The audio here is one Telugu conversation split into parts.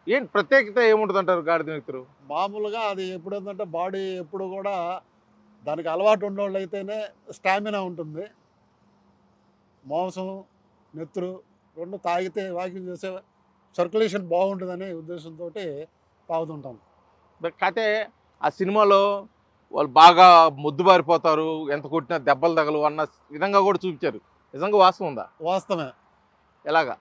ఏంటి ప్రత్యేకత ఏముంటది అంటారు గాడిద నెత్తురు? మామూలుగా అది ఎప్పుడేందంటే బాడీ ఎప్పుడు గూడా దానికి అలవాటు ఉన్నోళ్ళైతేనే స్టామినా ఉంటుంది. మాంసం, నెత్తురు 2 తాగితే వాకింగ్ చేసే సర్క్యులేషన్ బాగుంటదనే ఉద్దేశంతోటి తాగుతుంటాం. కాతే ఆ సినిమాలో వాళ్ళు బాగా మొద్దుబారిపోతారు. ఎంత కొట్టినా దెబ్బలు తగలవు అన్న విధంగా కూడా చూపించారు. నిజంగా వాస్తవం ఉందా? వాస్తవమే. ఎలాగా?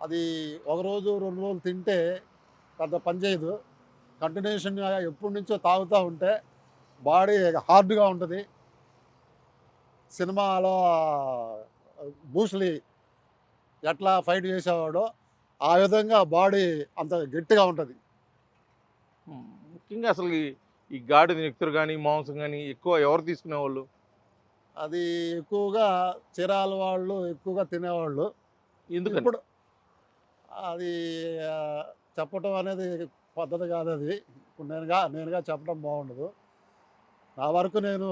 అది ఒక రోజు, 2 రోజులు తింటే పెద్ద పని చేయదు. కంటిన్యూషన్‌గా ఎప్పటినుంచో తాగుతా ఉంటే బాడీ హార్డ్‌గా ఉంటది. సినిమాలో బ్రూస్ లీ ఎట్లా ఫైట్ చేసేవాడో ఆ విధంగా బాడీ అంత గట్టిగా ఉంటది. ముఖ్యంగా అసలు ఈ గాడిద నెత్తురు గాని, మాంసం గాని ఎక్కువ ఎవరు తీసుకునేవాళ్ళు? అది ఎక్కువగా చీరాల వాళ్ళు ఎక్కువగా తినేవాళ్ళు. ఎందుకని? ఇప్పుడు అది చెప్పటం అనేది పద్ధతి కాదది. ఇప్పుడు నేనుగా చెప్పడం బాగుండదు. నా వరకు నేను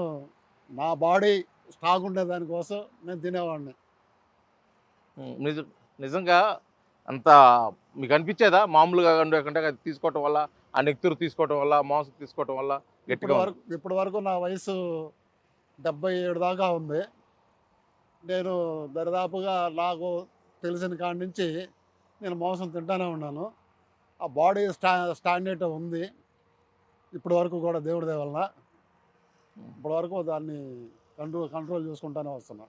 నా బాడీ స్ట్రాంగ్ ఉండేదాని కోసం నేను తినేవాడిని. నిజం నిజంగా అంత మీకు అనిపించేదా? మామూలుగా ఉండకుండా అది తీసుకోవటం వల్ల, ఆ నెత్తురు తీసుకోవటం వల్ల, మాంసం తీసుకోవటం వల్ల గట్టిగా ఉంది. ఇప్పటి వరకు నా వయసు 77 దాకా ఉంది. నేను దరిదాపుగా నాకు తెలిసిన కాడి నుంచి నేను మాంసం తింటానే ఉన్నాను. ఆ బాడీ స్టాండర్డ్ ఉంది. ఇప్పటి వరకు కూడా దేవుడి దయ వలన. హ్మ్. ఇప్పటి వరకు దాన్ని కంట్రోల్ చేసుకుంటానే వస్తున్నా.